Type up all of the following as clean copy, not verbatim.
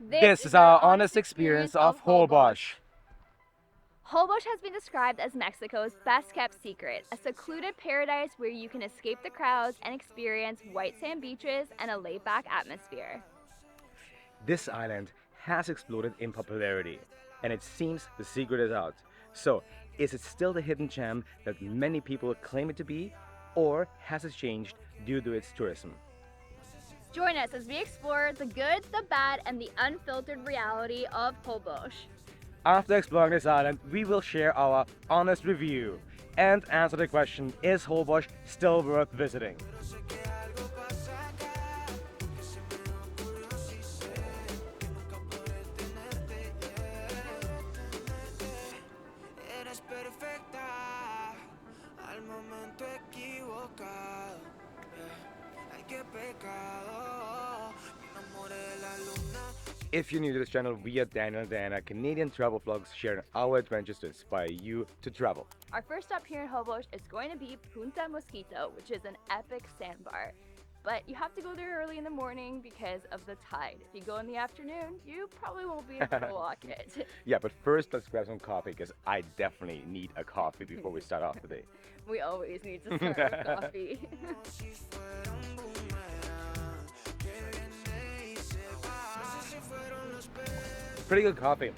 This is our honest experience of Holbox. Holbox has been described as Mexico's best kept secret, a secluded paradise where you can escape the crowds and experience white sand beaches and a laid back atmosphere. This island has exploded in popularity, and it seems the secret is out. So, is it still the hidden gem that many people claim it to be, or has it changed due to its tourism? Join us as we explore the good, the bad, and the unfiltered reality of Holbox. After exploring this island, we will share our honest review and answer the question, is Holbox still worth visiting? If you're new to this channel, we are Daniel and Diana, Canadian travel vlogs sharing our adventures to inspire you to travel. Our first stop here in Holbox is going to be Punta Mosquito, which is an epic sandbar. But you have to go there early in the morning because of the tide. If you go in the afternoon, you probably won't be able to walk it. Yeah, but first let's grab some coffee because I definitely need a coffee before we start off today. We always need to start with coffee. Pretty good coffee.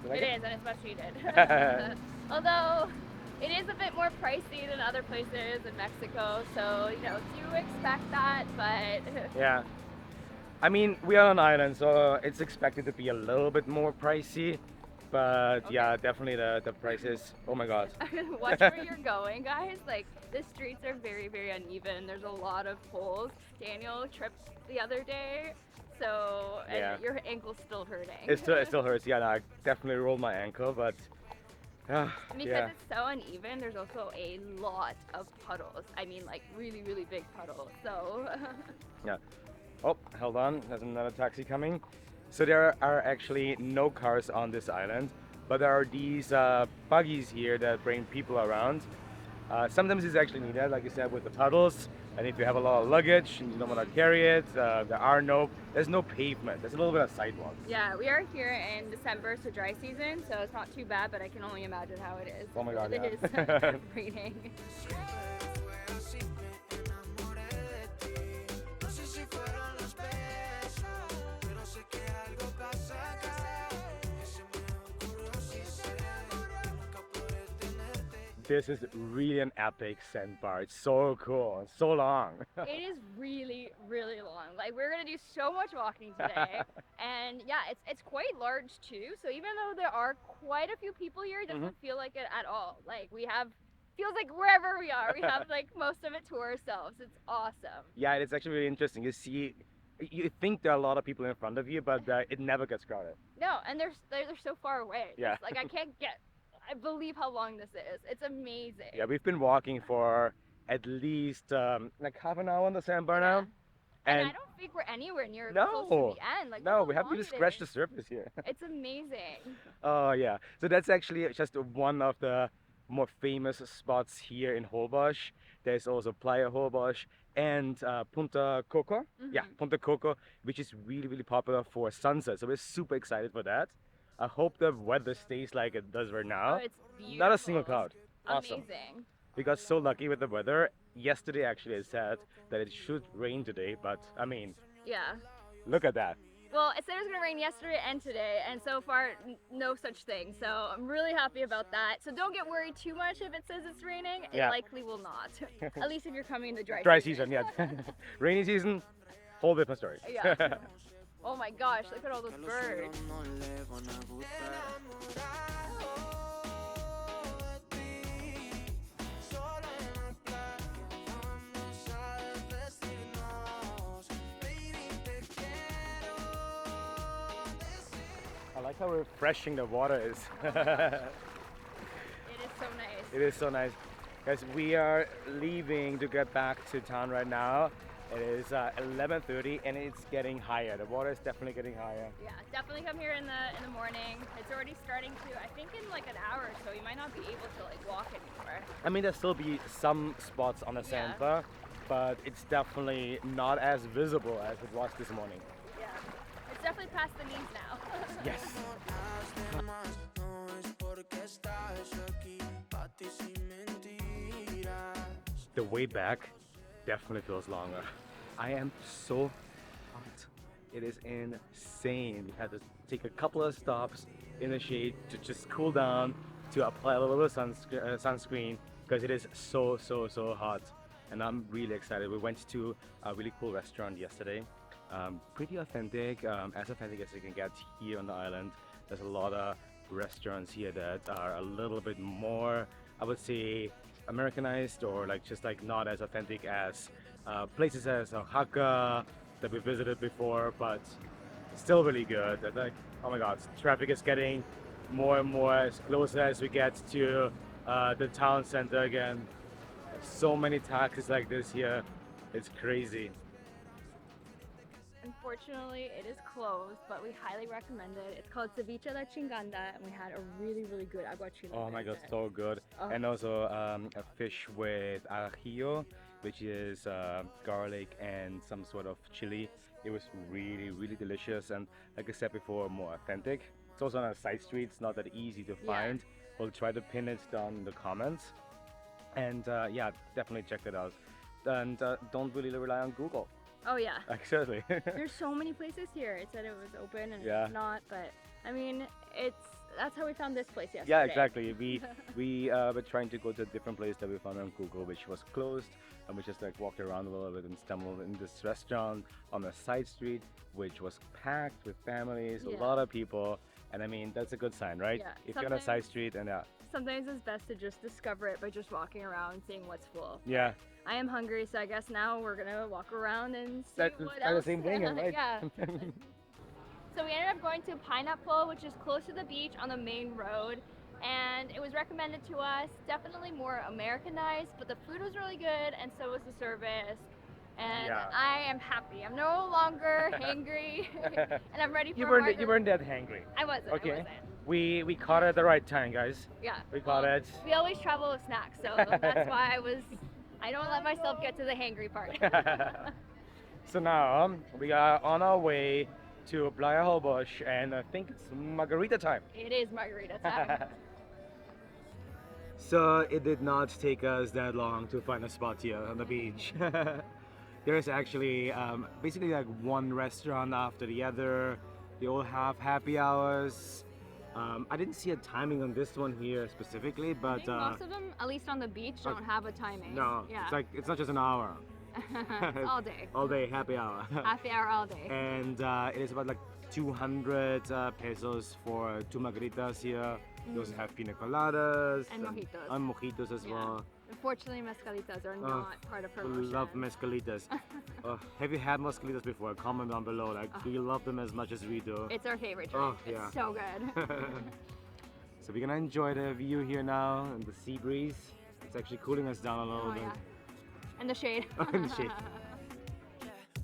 You like It is, and it's much needed. Although it is a bit more pricey than other places in Mexico, so do expect that, but Yeah. I mean, we are on an island, so it's expected to be a little bit more pricey. But Okay. yeah, definitely the prices. Oh my god. watch where you're going, guys. Like, the streets are very, very uneven. There's a lot of holes. Daniel tripped the other day, so and Yeah. your ankle's still hurting. It still hurts. Yeah, no, I definitely rolled my ankle, but Because yeah. it's so uneven, there's also a lot of puddles. I mean, like really, really big puddles. So Yeah. Oh, hold on. There's another taxi coming. So there are actually no cars on this island, but there are these buggies here that bring people around. Sometimes it's actually needed, like you said, with the puddles. And if you have a lot of luggage and you don't want to carry it, there's no pavement. There's a little bit of sidewalk. yeah, we are here in December, so dry season, so it's not too bad, but I can only imagine how it is. Oh my god, It yeah. is raining. This is really an epic sandbar. It's so cool and so long. It is really, really long. Like, we're gonna do so much walking today, and yeah, it's quite large too. So even though there are quite a few people here, it doesn't feel like it at all. Like, feels like wherever we are, we have like most of it to ourselves. It's awesome. Yeah, it's actually really interesting. You think there are a lot of people in front of you, but it never gets crowded. No, and they're so far away. Yeah. It's like I believe how long this is. It's amazing. Yeah, we've been walking for at least like half an hour on the sandbar now. And I don't think we're anywhere near No. close to the end. Like, No, look we how haven't long even it scratched the is. surface here. It's amazing. Oh yeah, so that's actually just one of the more famous spots here in Holbox. There's also Playa Holbox and Punta Cocos. Yeah, Punta Cocos, which is really, really popular for sunset. So we're super excited for that. I hope the weather stays like it does right now. Oh, it's beautiful. Not a single cloud. Awesome. Amazing. We got so lucky with the weather. Yesterday actually it said that it should rain today, but I mean, Yeah. look at that. Well, it said it was going to rain yesterday and today, and so far, no such thing. So I'm really happy about that. So don't get worried too much if it says it's raining. It Yeah. likely will not. At least if you're coming in the Dry season, yeah. Rainy season, whole different story. Yeah. Oh my gosh, look at all those birds. I like how refreshing the water is. It is so nice. It is so nice. Guys, we are leaving to get back to town right now. It is 11:30 and it's getting higher. The water is definitely getting higher. Yeah, definitely come here in the morning. It's already starting to, I think in like an hour or so, you might not be able to like walk anymore. I mean, there'll still be some spots on the Yeah. sandbar, but it's definitely not as visible as it was this morning. Yeah. It's definitely past the knees now. Yes. The way back definitely feels longer. I am so hot. It is insane. We had to take a couple of stops in the shade to just cool down, to apply a little bit of sunscreen because it is so hot. And I'm really excited. We went to a really cool restaurant yesterday. Pretty authentic, as authentic as you can get here on the island. There's a lot of restaurants here that are a little bit more, I would say, Americanized or like just like not as authentic as places as Oaxaca that we visited before, but still really good. And like, oh my God, traffic is getting more and more as close as we get to the town center again. So many taxis like this here, it's crazy. Unfortunately, it is closed, but we highly recommend it. It's called Ceviche La Chinganda, and we had a really good aguachile. Oh my God, there. so good. Oh. And also a fish with ajillo, which is garlic and some sort of chili. It was really delicious, and like I said before, more authentic. It's also on a side street, it's not that easy to Yeah. find. We'll try to pin it down in the comments. And yeah, definitely check it out. And don't really rely on Google. Oh yeah. Actually. There's so many places here. It said it was open and Yeah. it's not, but I mean, that's how we found this place yesterday. Yeah, exactly. We were trying to go to a different place that we found on Google, which was closed, and we just like walked around a little bit and stumbled in this restaurant on a side street, which was packed with families, Yeah. a lot of people, and I mean that's a good sign, right? Yeah, If you're on a side sometimes- street and Sometimes it's best to just discover it by just walking around, seeing what's full. yeah, I am hungry, so I guess now we're gonna walk around and see that's what the else. same thing, right? Yeah. So we ended up going to Painapol, which is close to the beach on the main road, and it was recommended to us. Definitely more Americanized, but the food was really good, and so was the service. And Yeah. I am happy. I'm no longer hangry, and I'm ready for you a weren't margarita. you weren't that hangry. I wasn't. Okay. I wasn't. We caught it at the right time, guys. Yeah. We caught it. We always travel with snacks, so that's why I don't let myself get to the hangry part. So now we are on our way to Playa Holbox, and I think it's margarita time. It is margarita time. So it did not take us that long to find a spot here on the beach. There's actually basically like one restaurant after the other. They all have happy hours. I didn't see a timing on this one here specifically, I but think most of them, at least on the beach, don't have a timing. no, Yeah. it's not just an hour. It's all day. All day happy hour. Happy hour all day. And it is about like 200 pesos for 2 margaritas here. They also have pina coladas And mojitos. and mojitos as Yeah. well. Unfortunately, mezcalitas are not part of We promotion. love mezcalitas. Have you had mezcalitas before? Comment down below. Like, do you love them as much as we do? It's our favorite Oh, drink. yeah. It's so good. So we're gonna enjoy the view here now and the sea breeze. It's actually cooling us down a little Oh, bit. yeah. And the shade. In the shade.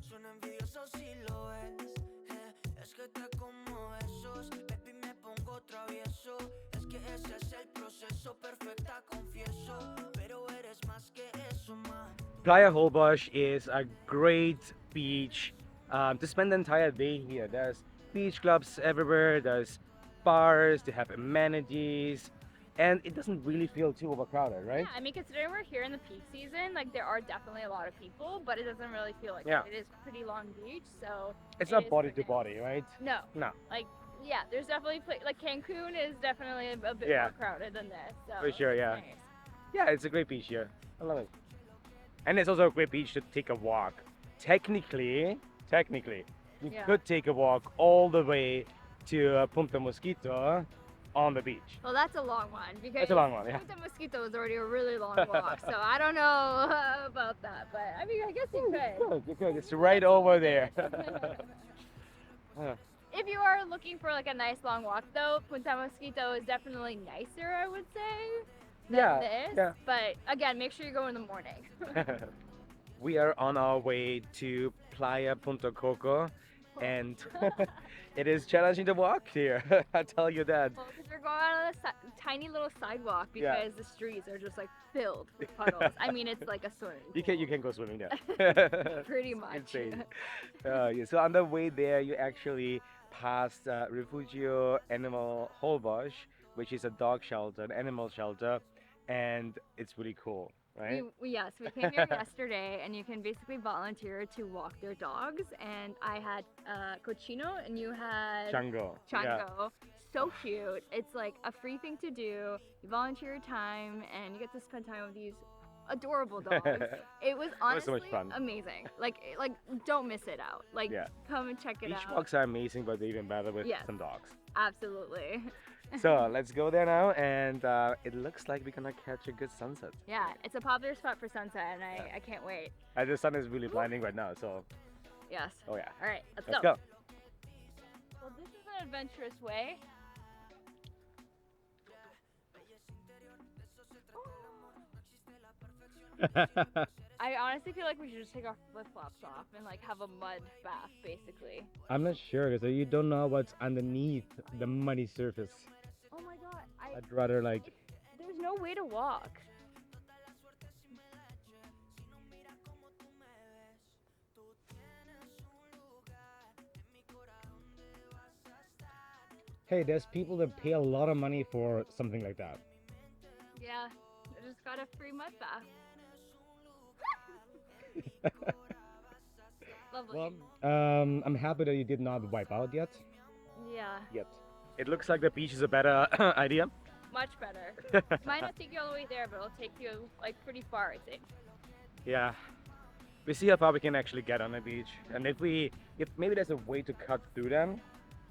Suena envidioso si lo ves. Es que te como esos. Baby, me pongo travieso. Es que ese es el proceso. Perfecta, confieso. Pero eres más que eso, man. Playa Holbox is a great beach to spend the entire day here. There's beach clubs everywhere. There's bars. They have amenities. And it doesn't really feel too overcrowded, right? Yeah, I mean, considering we're here in the peak season, like there are definitely a lot of people, but it doesn't really feel like Yeah. it. It is pretty Long Beach, so It's it not is body to pretty- body, right? No, No. like yeah, there's definitely like Cancun is definitely a bit Yeah. more crowded than this. So For sure, it's yeah. nice. Yeah, it's a great beach here. I love it. And it's also a great beach to take a walk. Technically, you Yeah. could take a walk all the way to Punta Mosquito on the beach. Well, that's a long one because That's a long one, yeah. Punta Mosquito is already a really long walk, so I don't know about that. But I mean, I guess you could. You could. It's right over there. If you are looking for like a nice long walk, though, Punta Mosquito is definitely nicer, I would say, than Yeah, this. yeah. But again, make sure you go in the morning. We are on our way to Playa Punta Cocos, and it is challenging to walk here. I tell you that. Well, because we're going on a tiny little sidewalk Yeah. because the streets are just like filled with puddles. I mean, it's like a swimming pool. You can go swimming there. Pretty much. Insane. Yeah, so on the way there, you actually past Refugio Animal Holbox, which is a dog shelter, an animal shelter, and it's really cool, right? Yes, we came here yesterday, and you can basically volunteer to walk their dogs. And I had Cochino, and you had Chango. Yeah. Chango. So cute. It's like a free thing to do. You volunteer your time, and you get to spend time with these adorable dogs. It was was so honestly much fun. amazing. Like don't miss it out. Like Yeah. come and check it Beach out. walks are amazing, but they're even better with Yes. some dogs. Absolutely. So let's go there now, and it looks like we're gonna catch a good sunset. Yeah, it's a popular spot for sunset, and I can't wait. And the sun is really blinding right now, so Yes. oh yeah. All right, let's Let's go. go. Well, this is an adventurous way. I honestly feel like we should just take our flip-flops off and like have a mud bath, basically. I'm not sure because you don't know what's underneath the muddy surface. Oh my god, I'd rather like there's no way to walk. hey, there's people that pay a lot of money for something like that. Yeah, I just got a free mud bath. Lovely. Well, I'm happy that you did not wipe out yet. Yeah, Yet. It looks like the beach is a better idea. much better. Might not take you all the way there, but it'll take you like pretty far, I think. Yeah. We see how far we can actually get on the beach, and if maybe there's a way to cut through them,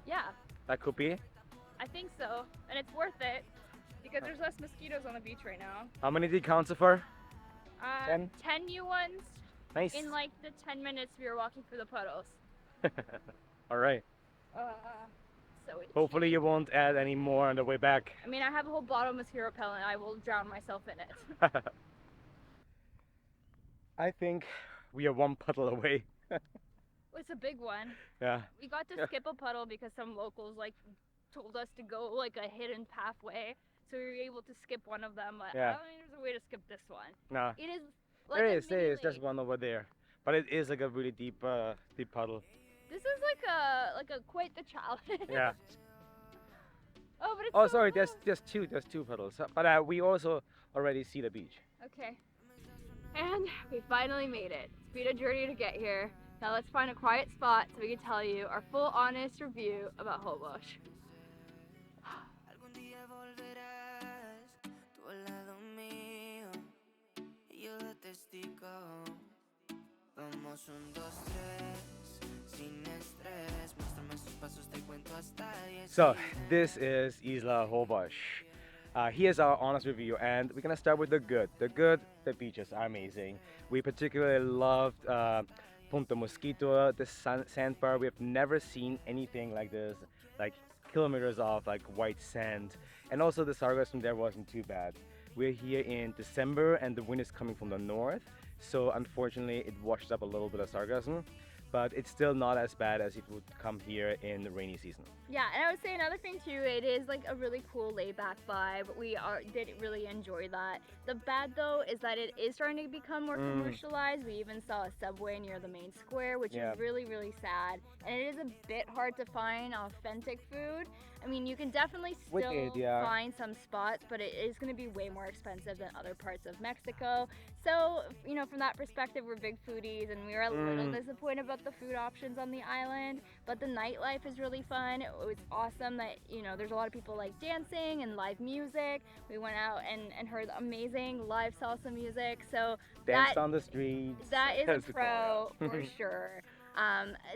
Yeah, that could be. I think so, and it's worth it because there's less mosquitoes on the beach right now. How many did you count so far? 10? 10 new ones Nice. in like the 10 minutes we were walking through the puddles. All right. So it's Hopefully you won't add any more on the way back. I mean, I have a whole bottle of mosquito repellent. I will drown myself in it. I think we are one puddle away. It's a big one. Yeah. We got to skip a puddle because some locals like told us to go like a hidden pathway, so we were able to skip one of them. But Yeah. I don't think there's a way to skip this one. No. It is like There a is. mini There is. There's lake. one over there, but it is like a really deep puddle. This is like a quite the challenge. Yeah. Oh, but it's Oh, so sorry. cool. There's two puddles. But we also already see the beach. Okay. And we finally made it. It's been a journey to get here. Now let's find a quiet spot so we can tell you our full honest review about Holbox. Algún día volverás tú al lado mío y yo de testigo. Vamos 1, 2, 3 sin estrés. Muéstrame sus pasos, te cuento hasta 10. So this is Isla Holbox. Here's our honest review, and we're gonna start with the good. The beaches are amazing. We particularly loved Punta Mosquito, the sandbar. We have never seen anything like this, like kilometers of like white sand, and also the sargassum there wasn't too bad. We're here in December, and the wind is coming from the north, so unfortunately it washed up a little bit of sargassum, but it's still not as bad as it would come here in the rainy season. Yeah, and I would say another thing too, it is like a really cool laid-back vibe. We did really enjoy that. The bad though is that it is starting to become more commercialized. We even saw a Subway near the main square, which Yeah. is really, really sad. And it is a bit hard to find authentic food. I mean, you can definitely With still it, yeah. find some spots, but it is going to be way more expensive than other parts of Mexico. So, you know, from that perspective, we're big foodies, and we were a little disappointed about the food options on the island. But the nightlife is really fun. It was awesome that, you know, there's a lot of people like dancing and live music. We went out and heard amazing live salsa music. So Danced on the streets. that is That's a the call pro out. for sure.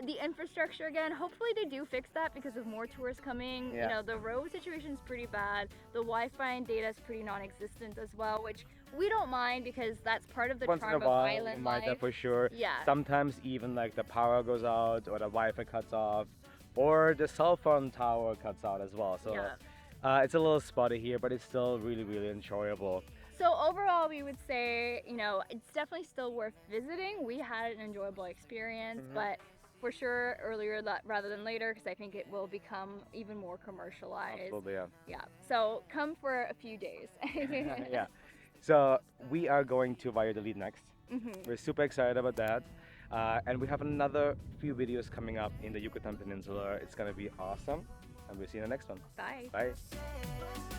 The infrastructure again, hopefully they do fix that because with more tourists coming, Yeah. you know, the road situation is pretty bad. The Wi-Fi and data is pretty non-existent as well, which we don't mind because that's part of the Once in a charm of while, island you might have life. for sure. Yeah. Sometimes even like the power goes out or the Wi-Fi cuts off, or the cell phone tower cuts out as well. So Yeah. it's a little spotty here, but it's still really, really enjoyable. So overall, we would say, you know, it's definitely still worth visiting. We had an enjoyable experience, but for sure earlier rather than later, because I think it will become even more commercialized. Absolutely, yeah. Yeah. So come for a few days. Yeah. So we are going to Valladolid next. Mhm. We're super excited about that. And we have another few videos coming up in the Yucatan Peninsula. It's gonna be awesome, and we'll see you in the next one. Bye. Bye.